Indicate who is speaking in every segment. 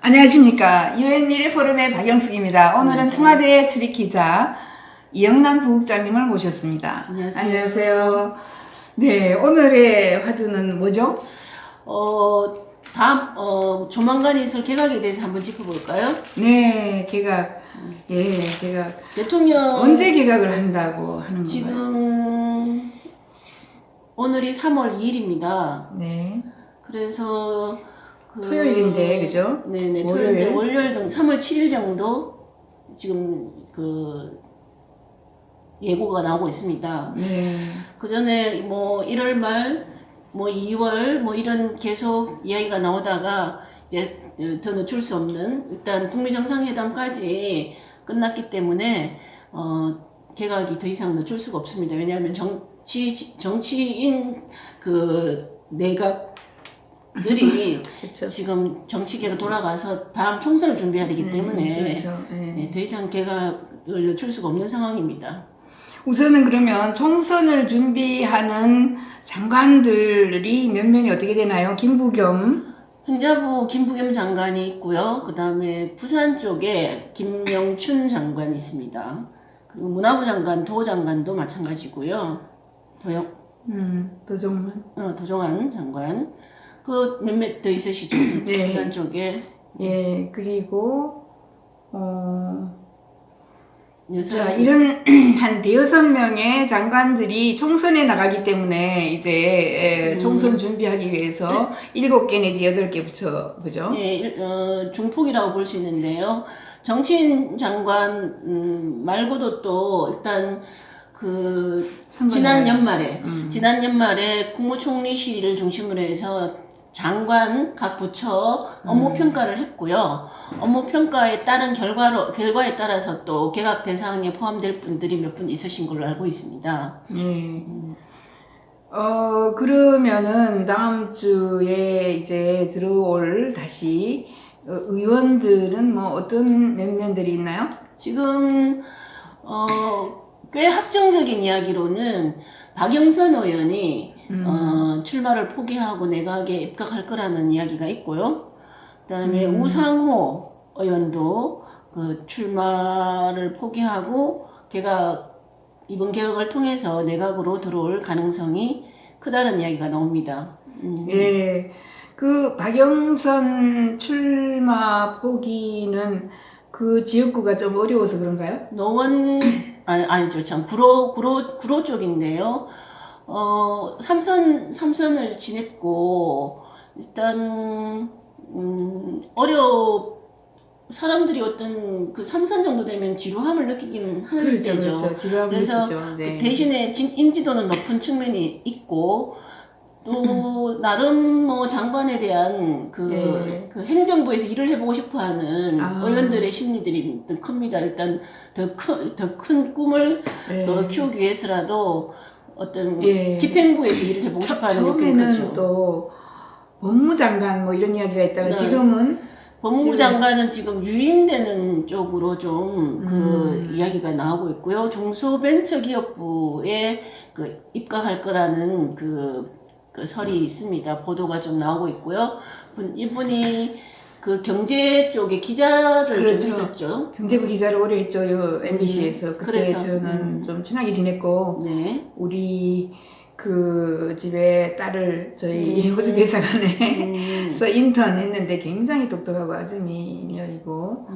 Speaker 1: 안녕하십니까. 유엔미래포럼의 박영숙입니다. 오늘은 청와대 출입기자 이영란 부국장님을 모셨습니다.
Speaker 2: 안녕하세요.
Speaker 1: 안녕하세요. 네, 오늘의 화두는 뭐죠?
Speaker 2: 조만간 있을 개각에 대해서 한번 짚어볼까요?
Speaker 1: 네, 개각. 예, 개각.
Speaker 2: 대통령
Speaker 1: 언제 개각을 한다고 하는 건가요?
Speaker 2: 지금 오늘이 3월 2일입니다.
Speaker 1: 네.
Speaker 2: 그래서
Speaker 1: 토요일인데, 그죠?
Speaker 2: 네네,
Speaker 1: 월요일.
Speaker 2: 토요일, 월요일 등 3월 7일 정도 지금 예고가 나오고 있습니다.
Speaker 1: 네.
Speaker 2: 그 전에 뭐 1월 말, 뭐 2월 뭐 이런 계속 이야기가 나오다가 이제 더 늦출 수 없는 일단 북미 정상회담까지 끝났기 때문에 개각이 더 이상 늦출 수가 없습니다. 왜냐하면 정치인 내각들이
Speaker 1: 그렇죠.
Speaker 2: 지금 정치계가 돌아가서 다음 총선을 준비해야 되기 때문에
Speaker 1: 그렇죠. 네.
Speaker 2: 더 이상 개각을 늦출 수가 없는 상황입니다.
Speaker 1: 우선은 그러면 총선을 준비하는 장관들이 몇 명이 어떻게 되나요? 김부겸,
Speaker 2: 행자부 김부겸 장관이 있고요. 그 다음에 부산 쪽에 김영춘 장관이 있습니다. 그리고 문화부 장관, 도 장관도 마찬가지고요. 도종환 장관. 그 몇몇 더 있으시죠?
Speaker 1: 네.
Speaker 2: 부산 쪽에.
Speaker 1: 예, 그리고 자,
Speaker 2: 여사
Speaker 1: 이런 한 대여섯 명의 장관들이 총선에 나가기 때문에 이제 총선 준비하기 위해서 7개 내지 8개 부처, 그죠?
Speaker 2: 예, 중폭이라고 볼 수 있는데요. 정치인 장관 말고도 또 일단 지난 연말에 국무총리실을 중심으로 해서 장관 각 부처 업무 평가를 했고요. 업무 평가에 따른 결과에 따라서 또 개각 대상에 포함될 분들이 몇 분 있으신 걸로 알고 있습니다.
Speaker 1: 예. 그러면은 다음 주에 이제 들어올 다시 의원들은 뭐 어떤 면면들이 있나요?
Speaker 2: 지금 꽤 확정적인 이야기로는 박영선 의원이 출마를 포기하고 내각에 입각할 거라는 이야기가 있고요. 그다음에 우상호 의원도 출마를 포기하고 이번 개각을 통해서 내각으로 들어올 가능성이 크다는 이야기가 나옵니다.
Speaker 1: 예. 그 박영선 출마 포기는 그 지역구가 좀 어려워서 그런가요?
Speaker 2: 아니죠. 참, 구로 쪽인데요. 삼선을 지냈고, 일단, 사람들이 어떤 삼선 정도 되면 지루함을 느끼긴 하는
Speaker 1: 그렇죠,
Speaker 2: 때죠.
Speaker 1: 그렇죠. 지루함을
Speaker 2: 그래서
Speaker 1: 느끼죠. 네.
Speaker 2: 대신에 인지도는 높은 측면이 있고, 또 나름 뭐 장관에 대한 행정부에서 일을 해보고 싶어하는 의원들의 심리들이 큽니다. 일단 더 큰 꿈을 더 키우기 위해서라도 어떤 집행부에서 일을 해보고 싶어하는
Speaker 1: 처음에는 또 법무장관 뭐 이런 이야기가 있다가 지금은
Speaker 2: 법무부 장관은 지금 유임되는 쪽으로 좀 이야기가 나오고 있고요. 중소벤처기업부에 입각할 거라는 설이 있습니다. 보도가 좀 나오고 있고요. 이분이 경제 쪽에 기자를 좀 했었죠.
Speaker 1: 경제부 기자를 오래 했죠. MBC에서. 그때
Speaker 2: 그래서,
Speaker 1: 저는 좀 친하게 지냈고
Speaker 2: 네. 우리
Speaker 1: 집에 딸을 저희 호주 대사관에서 인턴 했는데 굉장히 똑똑하고 아주 미녀이고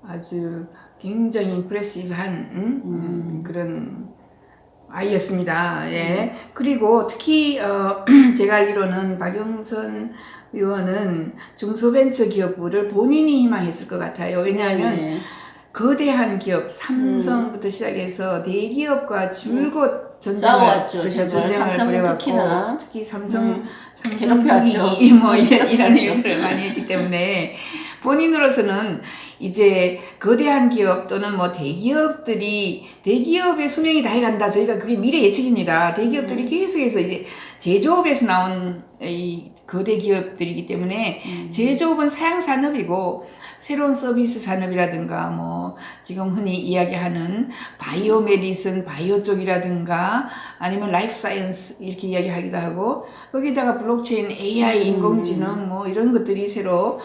Speaker 1: 아주 굉장히 임프레시브한 그런 아이였습니다. 예. 그리고 특히 제가 알기로는 박영선 의원은 중소벤처기업부를 본인이 희망했을 것 같아요. 왜냐하면 거대한 기업, 삼성부터 시작해서 대기업과 줄곧 전쟁을 벌여왔고 특히 삼성주의 뭐 이런 일들을 많이 했기 때문에 본인으로서는 이제 거대한 기업 또는 뭐 대기업의 수명이 다해간다. 저희가 그게 미래 예측입니다. 대기업들이 계속해서 이제 제조업에서 나온 이 거대 기업들이기 때문에 제조업은 사양 산업이고 새로운 서비스 산업이라든가 뭐 지금 흔히 이야기하는 바이오 메디슨 바이오 쪽이라든가 아니면 라이프 사이언스 이렇게 이야기하기도 하고 거기다가 블록체인 AI 인공지능 뭐 이런 것들이 새로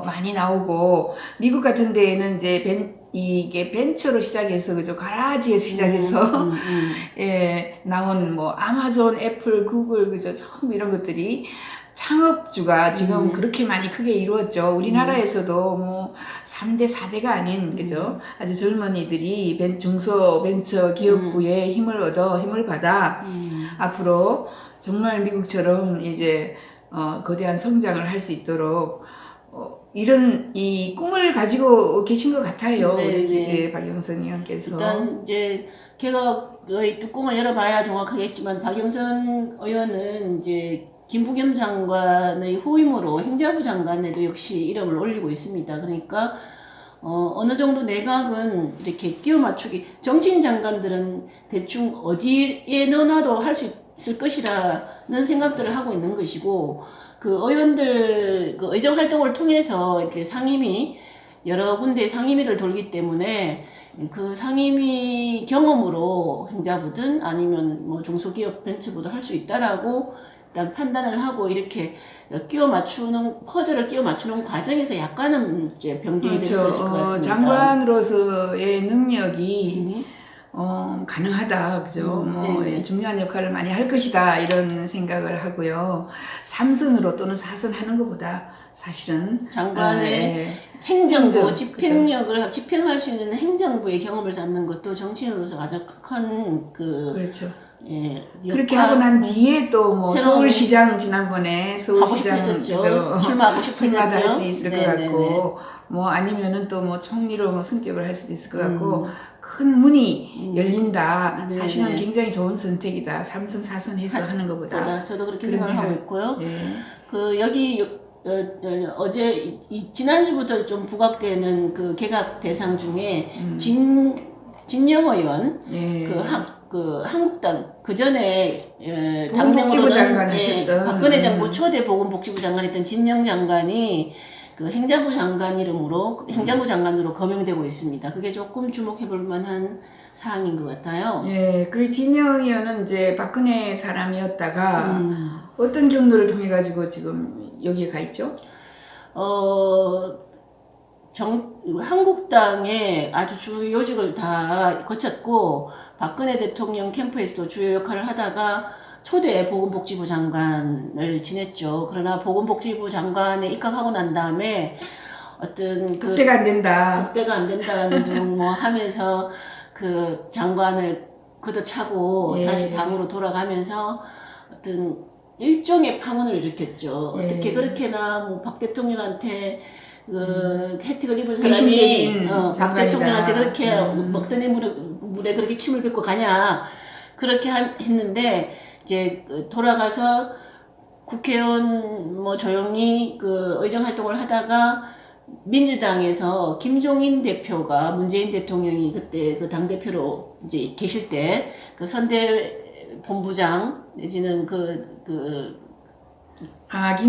Speaker 1: 많이 나오고 미국 같은 데에는 이제 이게 벤처로 시작해서 그죠 가라지에서 시작해서 예 나온 뭐 아마존, 애플, 구글 그죠 전부 이런 것들이 창업주가 지금 그렇게 많이 크게 이루어졌죠. 우리나라에서도 뭐 3대, 4대가 아닌 그죠 아주 젊은이들이 중소 벤처 기업부에 힘을 받아 앞으로 정말 미국처럼 이제 거대한 성장을 할 수 있도록 이런 이 꿈을 가지고 계신 것 같아요. 우리 박영선 의원께서.
Speaker 2: 일단 이제 걔가 뚜껑을 열어봐야 정확하겠지만 박영선 의원은 이제 김부겸 장관의 후임으로 행자부 장관에도 역시 이름을 올리고 있습니다. 그러니까 어느 정도 내각은 이렇게 끼워 맞추기 정치인 장관들은 대충 어디에 넣어놔도 할 수 있을 것이라는 생각들을 하고 있는 것이고 그 의원들 그 의정 활동을 통해서 이렇게 상임위 여러 군데 상임위를 돌기 때문에 그 상임위 경험으로 행자부든 아니면 뭐 중소기업 벤처부도 할 수 있다라고 일단 판단을 하고 이렇게 끼워 맞추는 퍼즐을 끼워 맞추는 과정에서 약간은 이제 변경이 될 수 있을 것 같습니다.
Speaker 1: 장관으로서의 능력이 가능하다, 그죠? 뭐 중요한 역할을 많이 할 것이다 이런 생각을 하고요. 3선으로 또는 4선 하는 것보다 사실은
Speaker 2: 장관의 행정부, 집행할 수 있는 행정부의 경험을 쌓는 것도 정치인으로서 가장 큰
Speaker 1: 그렇죠.
Speaker 2: 예,
Speaker 1: 그렇게 하고 난 뒤에 또 뭐 서울시장 지난번에 서울시장
Speaker 2: 출마하고 싶으셨죠.
Speaker 1: 할 수 있을 것 같고 뭐 아니면은 또 뭐 총리로 뭐 승격을 할 수도 있을 것 같고 큰 문이 열린다. 사실은 굉장히 좋은 선택이다. 3선 4선 해서 하는 것보다.
Speaker 2: 저도 그렇게 생각하고 있고요.
Speaker 1: 예.
Speaker 2: 그 여기 어제 지난주부터 좀 부각되는 그 개각 대상 중에 진영 의원 그 한국당 그 전에
Speaker 1: 보건복지부 장관 하셨던
Speaker 2: 박근혜 정부 초대 보건복지부 장관이었던 진영 장관이 그 행자부 장관 이름으로 행자부 장관으로 거명되고 있습니다. 그게 조금 주목해볼 만한 사항인 것 같아요.
Speaker 1: 예, 그리고 진영 의원은 이제 박근혜 사람이었다가 어떤 경로를 통해 가지고 지금 여기에 가 있죠?
Speaker 2: 한국당의 아주 주요 요직을 다 거쳤고 박근혜 대통령 캠프에서도 주요 역할을 하다가 초대 보건복지부 장관을 지냈죠. 그러나 보건복지부 장관에 입각하고 난 다음에 어떤
Speaker 1: 국대가 안 된다.
Speaker 2: 국대가 안 된다라는 등 뭐 하면서 그 장관을 걷어차고 다시 당으로 돌아가면서 어떤 일종의 파문을 일으켰죠. 어떻게 그렇게나 뭐 박 대통령한테 그 혜택을 입은 사람이 박 대통령한테 그렇게 먹던 물에 그렇게 침을 뱉고 가냐 그렇게 했는데 이제 돌아가서 국회의원 뭐 조용히 그 의정 활동을 하다가 민주당에서 김종인 대표가 문재인 대통령이 그때 그 당대표로 이제 계실 때 그 선대 본부장 내지는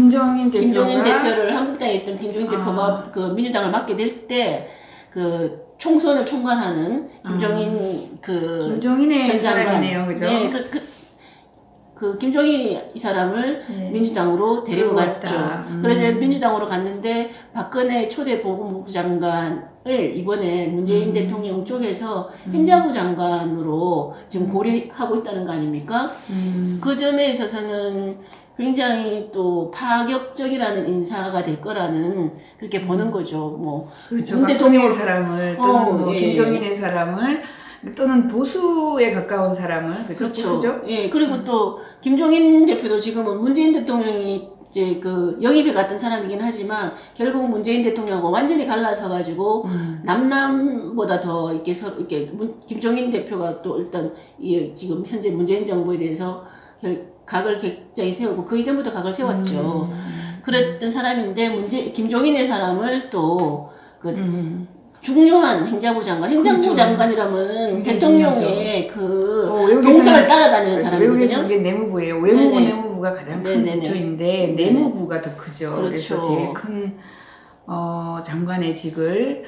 Speaker 1: 김종인
Speaker 2: 대표를 한국당에 있던 김종인 대표가 그 민주당을 맡게 될 때 그 총선을 총괄하는
Speaker 1: 김종인의 사람이네요, 그죠?
Speaker 2: 네, 그 김종인 이 사람을 민주당으로 데리고 갔죠. 그래서 민주당으로 갔는데 박근혜 초대 보건복지부 장관을 이번에 문재인 대통령 쪽에서 행자부 장관으로 지금 고려하고 있다는 거 아닙니까? 그 점에 있어서는 굉장히 또 파격적이라는 인사가 될 거라는 그렇게 보는 거죠. 뭐
Speaker 1: 그렇죠. 박근혜의 사람을 또는 김종인의 사람을 또는 보수에 가까운 사람을 그렇죠. 보수죠?
Speaker 2: 예. 그리고 또 김종인 대표도 지금은 문재인 대통령이 이제 그 영입해 갔던 사람이긴 하지만 결국 문재인 대통령하고 완전히 갈라서 가지고 남남보다 더 이렇게 서로 이렇게 김종인 대표가 또 일단 지금 현재 문재인 정부에 대해서 각을 굉장히 세우고 그 이전부터 각을 세웠죠. 그랬던 사람인데 김종인의 사람을 또 중요한 행자부 장관, 행정부 장관이라면 대통령의 그 동선을 따라다니는 사람이거든요.
Speaker 1: 외국에서 이게 내무부예요. 외무부 행정부가 가장 큰
Speaker 2: 네네네.
Speaker 1: 부처인데
Speaker 2: 네.
Speaker 1: 내무부가 더 크죠.
Speaker 2: 그렇죠.
Speaker 1: 그래서 제일 큰 장관의 직을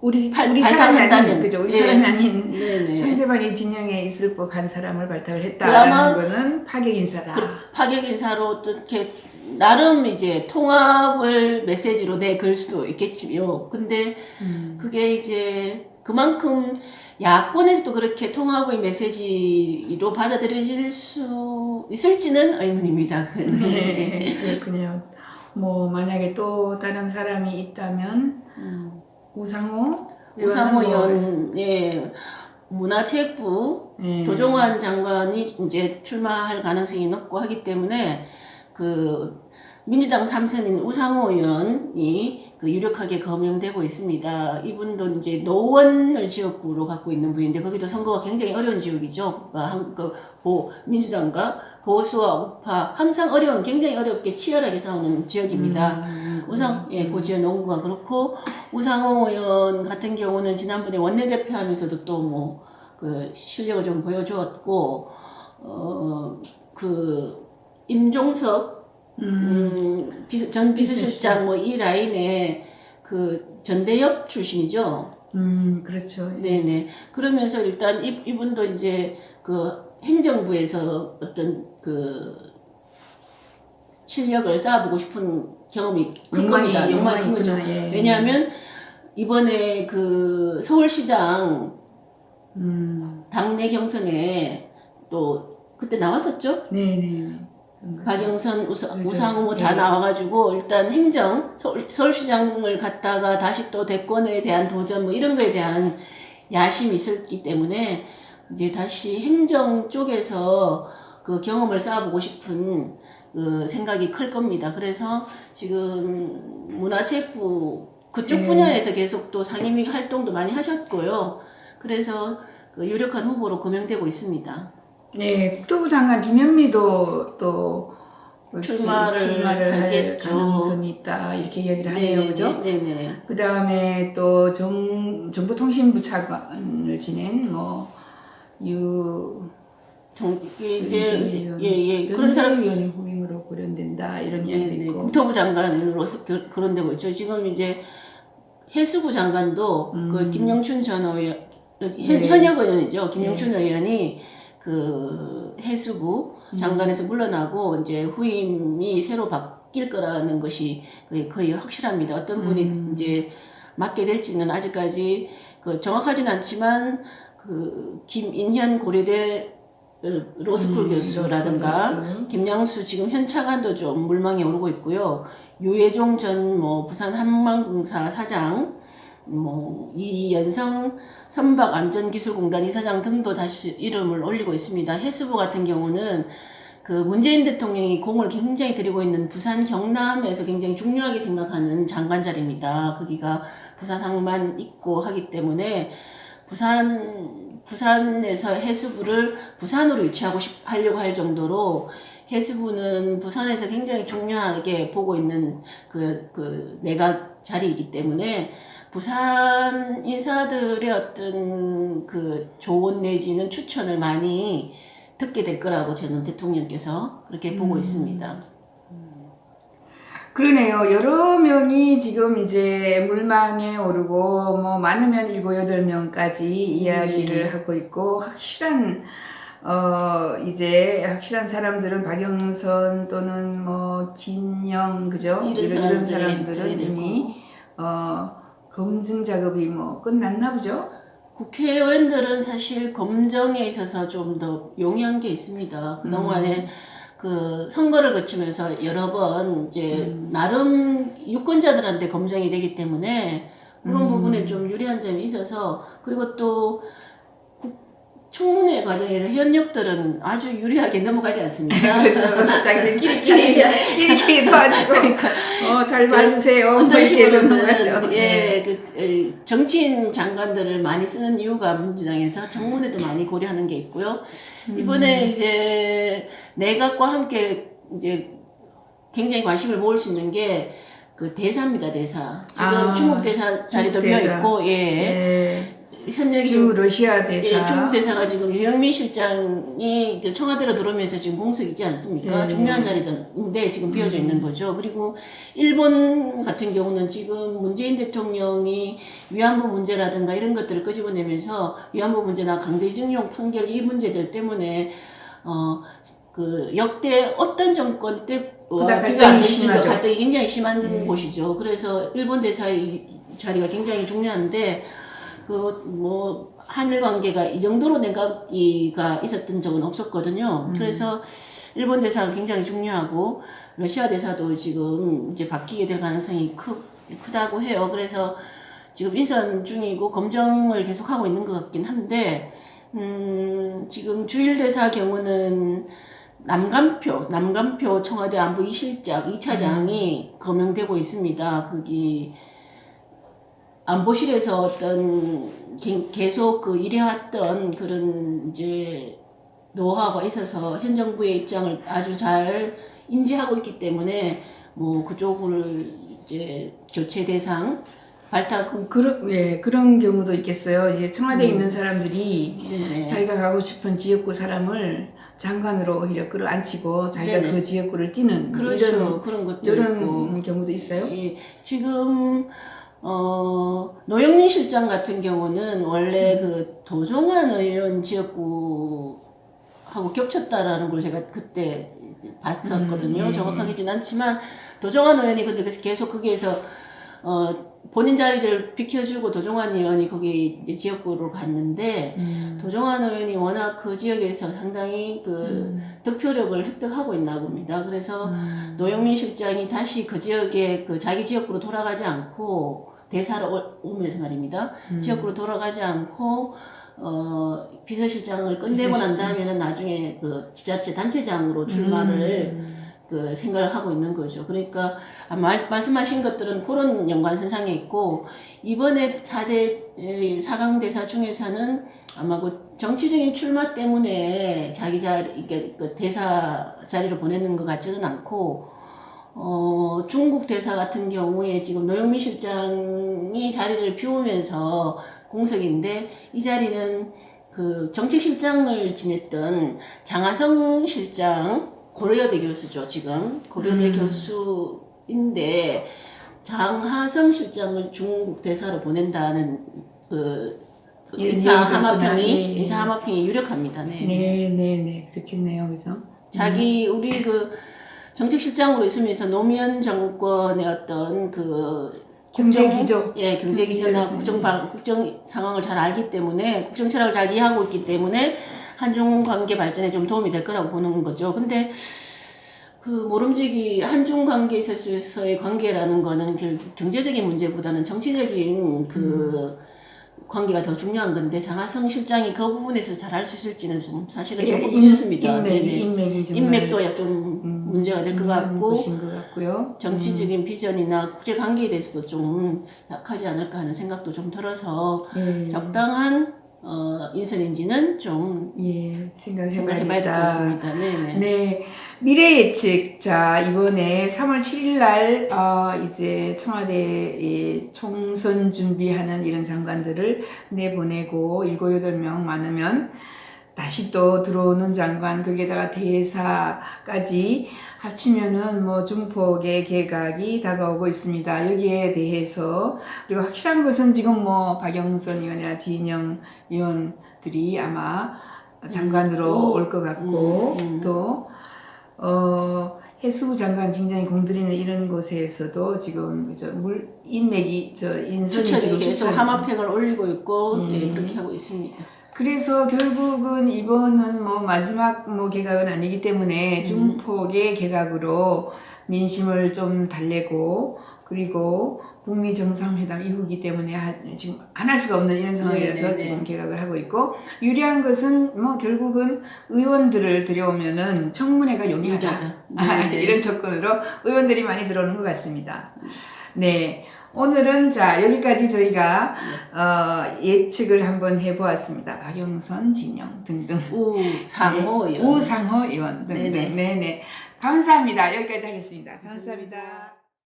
Speaker 1: 우리 사람이
Speaker 2: 발탁한다면.
Speaker 1: 아닌 그죠? 우리
Speaker 2: 네.
Speaker 1: 사람이 아닌
Speaker 2: 네네.
Speaker 1: 상대방의 진영에 있을 법한 사람을 발탁을
Speaker 2: 그나마
Speaker 1: 했다라는 거는 파격 인사다.
Speaker 2: 파격 인사로 어떻게 나름 이제 통합을 메시지로 내걸 수도 있겠지요. 근데 그게 이제 그만큼 야권에서도 그렇게 통합의 메시지로 받아들여질 수 있을지는 의문입니다.
Speaker 1: 네, 그렇군요. 뭐 만약에 또 다른 사람이 있다면 우상호
Speaker 2: 의원의 문화체육부
Speaker 1: 네.
Speaker 2: 도종환 장관이 이제 출마할 가능성이 높고 하기 때문에 그 민주당 3선인 우상호 의원이 그 유력하게 거명되고 있습니다. 이분도 이제 노원을 지역구로 갖고 있는 분인데 거기도 선거가 굉장히 어려운 지역이죠. 민주당과 보수와 우파 항상 굉장히 어렵게 치열하게 싸우는 지역입니다. 그 지역 농구가 그렇고 우상호 의원 같은 경우는 지난번에 원내대표 하면서도 또 뭐 그 실력을 좀 보여주었고 그 임종석 전 비서실장 뭐 이 라인에 그 전대협 출신이죠.
Speaker 1: 그렇죠.
Speaker 2: 네네. 그러면서 일단 이분도 이제 그 행정부에서 어떤 그 실력을 쌓아보고 싶은 경험이 클 겁니다. 욕망이 큰 거죠.
Speaker 1: 예.
Speaker 2: 왜냐하면 이번에 그 서울시장 당내 경선에 또 그때 나왔었죠?
Speaker 1: 네네.
Speaker 2: 박영선, 우상호 다 나와가지고 일단 서울시장을 갔다가 다시 또 대권에 대한 도전 뭐 이런 거에 대한 야심이 있었기 때문에 이제 다시 행정 쪽에서 그 경험을 쌓아보고 싶은 그 생각이 클 겁니다. 그래서 지금 문화체육부 그쪽 분야에서 계속 또 상임위 활동도 많이 하셨고요. 그래서 그 유력한 후보로 거명되고 있습니다.
Speaker 1: 네, 국토부 장관 김현미도 또
Speaker 2: 출마를
Speaker 1: 할
Speaker 2: 하겠죠.
Speaker 1: 가능성이 있다 이렇게 이야기를 하네요, 그죠?
Speaker 2: 네네.
Speaker 1: 그 다음에 또 정보통신부 차관을 지낸
Speaker 2: 그런 사람
Speaker 1: 의원이 후임으로 고려된다 이런 이야기도 있고.
Speaker 2: 국토부 장관으로 거론되고 있죠. 지금 이제 해수부 장관도 그 김영춘 전 의원 현역 의원이죠. 김영춘 의원이 그 해수부 장관에서 물러나고 이제 후임이 새로 바뀔 거라는 것이 거의 확실합니다. 어떤 분이 이제 맡게 될지는 아직까지 그 정확하진 않지만 그 김인현 고려대 로스쿨 교수라든가 김양수 지금 현 차관도 좀 물망에 오르고 있고요. 유해종 전 부산 한망공사 사장, 이연성 선박안전기술공단 이사장 등도 다시 이름을 올리고 있습니다. 해수부 같은 경우는 그 문재인 대통령이 공을 굉장히 들이고 있는 부산 경남에서 굉장히 중요하게 생각하는 장관 자리입니다. 거기가 부산 항만 있고 하기 때문에 부산에서 해수부를 부산으로 하려고 할 정도로 해수부는 부산에서 굉장히 중요하게 보고 있는 그 내각 자리이기 때문에 부산 인사들의 어떤 그 조언 내지는 추천을 많이 듣게 될 거라고 저는 대통령께서 그렇게 보고 있습니다.
Speaker 1: 그러네요. 여러 명이 지금 이제 물망에 오르고 많으면 7, 8명까지 이야기를 하고 있고 확실한 사람들은 박영선 또는 진영 그죠? 이런 사람들은 이미 검증 작업이 끝났나 보죠?
Speaker 2: 국회의원들은 사실 검증에 있어서 좀 더 용이한 게 있습니다. 그동안에 그 선거를 거치면서 여러 번 이제 나름 유권자들한테 검증이 되기 때문에 그런 부분에 좀 유리한 점이 있어서 그리고 또 청문회 과정에서 현역들은 아주 유리하게 넘어가지 않습니까?
Speaker 1: 그렇죠. 자기들끼리 도와주고 잘 봐주세요.
Speaker 2: 어떤 식으로든
Speaker 1: 넘어가죠.
Speaker 2: 그 정치인 장관들을 많이 쓰는 이유가 민주당에서 청문회도 많이 고려하는 게 있고요. 이번에 이제 내각과 함께 이제 굉장히 관심을 모을 수 있는 게 그 대사입니다, 대사. 지금 중국 대사 자리도 비어 있고, 현역이
Speaker 1: 주 러시아 대사.
Speaker 2: 예, 중국 대사가 지금 유영민 실장이 그 청와대로 들어오면서 지금 공석이지 않습니까? 중요한 자리인데 지금 비어져 있는 거죠. 그리고 일본 같은 경우는 지금 문재인 대통령이 위안부 문제라든가 이런 것들을 끄집어내면서 위안부 문제나 강제징용 판결 이 문제들 때문에 그 역대 어떤 정권 때
Speaker 1: 갈등이 심하죠.
Speaker 2: 갈등이 굉장히 심한 곳이죠. 그래서 일본 대사의 자리가 굉장히 중요한데 뭐 한일 관계가 이 정도로 냉각기가 있었던 적은 없었거든요. 그래서 일본 대사가 굉장히 중요하고 러시아 대사도 지금 이제 바뀌게 될 가능성이 크다고 해요. 그래서 지금 인선 중이고 검증을 계속 하고 있는 것 같긴 한데 지금 주일 대사 경우는 남간표 청와대 안보 2차장이 거명되고 있습니다. 거기 안보실에서 어떤 계속 그 일해왔던 그런 이제 노하우가 있어서 현 정부의 입장을 아주 잘 인지하고 있기 때문에 뭐 그쪽을 이제 교체 대상
Speaker 1: 그런 경우도 있겠어요. 이제 청와대에 있는 사람들이
Speaker 2: 네네.
Speaker 1: 자기가 가고 싶은 지역구 사람을 장관으로 오히려 끌어안치고 자기가
Speaker 2: 네네.
Speaker 1: 그 지역구를 뛰는
Speaker 2: 그렇죠. 그런 것도
Speaker 1: 이런
Speaker 2: 있고.
Speaker 1: 경우도 있어요.
Speaker 2: 예, 지금 노영민 실장 같은 경우는 원래 그 도종환 의원 지역구하고 겹쳤다라는 걸 제가 그때 봤었거든요. 정확하게는 않지만 도종환 의원이 근데 계속 거기에서 본인 자리를 비켜주고 도종환 의원이 거기 이제 지역구로 갔는데 도종환 의원이 워낙 그 지역에서 상당히 그 득표력을 획득하고 있나 봅니다. 그래서 노영민 실장이 다시 그 지역에 그 자기 지역구로 돌아가지 않고 대사로 오면서 말입니다. 지역구로 돌아가지 않고 비서실장을 끝내고 난 다음에는 나중에 그 지자체 단체장으로 출마를 그 생각을 하고 있는 거죠. 그러니까 말씀하신 것들은 그런 연관선상에 있고 이번에 4강 대사 중에서는 아마 그 정치적인 출마 때문에 자기 자리 그 대사 자리를 보내는 것 같지는 않고 중국 대사 같은 경우에 지금 노영민 실장이 자리를 비우면서 공석인데 이 자리는 그 정책실장을 지냈던 장하성 실장 고려대 교수죠. 지금 고려대 교수인데 장하성 실장을 중국 대사로 보낸다는 인사 하마평이 유력합니다.
Speaker 1: 네, 그렇겠네요, 그죠?
Speaker 2: 우리 그 정책실장으로 있으면서 노무현 정권의 어떤 그
Speaker 1: 경제 기조,
Speaker 2: 경제 기조나 국정 상황을 잘 알기 때문에 국정 철학을 잘 이해하고 있기 때문에 한중 관계 발전에 좀 도움이 될 거라고 보는 거죠. 근데 그 모름지기 한중 관계에 있어서의 관계라는 거는 경제적인 문제보다는 정치적인 그 관계가 더 중요한 건데 장하성 실장이 그 부분에서 잘할 수 있을지는 좀 사실은 좀 의문입니다. 인맥도 좀 문제가 될 것 같고 정치적인 비전이나 국제 관계에 대해서도 좀 약하지 않을까 하는 생각도 좀 들어서 적당한 인선인지는 좀 생각을 해봐야 될 것 같습니다.
Speaker 1: 네. 미래 예측. 자, 이번에 3월 7일 날 이제 청와대에 총선 준비하는 이런 장관들을 내보내고 7, 8명 많으면 다시 또 들어오는 장관, 거기에다가 대사까지 합치면은 뭐 중폭의 개각이 다가오고 있습니다. 여기에 대해서 그리고 확실한 것은 지금 뭐 박영선 의원이나 진영 의원들이 아마 장관으로 올 것 같고 또 해수부 장관 굉장히 공들이는 이런 곳에서도 지금 인맥이 인선이 지금
Speaker 2: 계속 하마평을 올리고 있고 그렇게 하고 있습니다.
Speaker 1: 그래서 결국은 이번은 뭐 마지막 개각은 아니기 때문에 중폭의 개각으로 민심을 좀 달래고 그리고 북미 정상회담 이후기 때문에 지금 안 할 수가 없는 이런 상황이라서 지금 개각을 하고 있고 유리한 것은 뭐 결국은 의원들을 들여오면은 청문회가 용이하다. 이런 조건으로 의원들이 많이 들어오는 것 같습니다. 네. 오늘은 여기까지 저희가 예측을 한번 해보았습니다. 박영선, 진영 등등. 우상호 의원 등등. 네네. 감사합니다. 여기까지 하겠습니다. 감사합니다.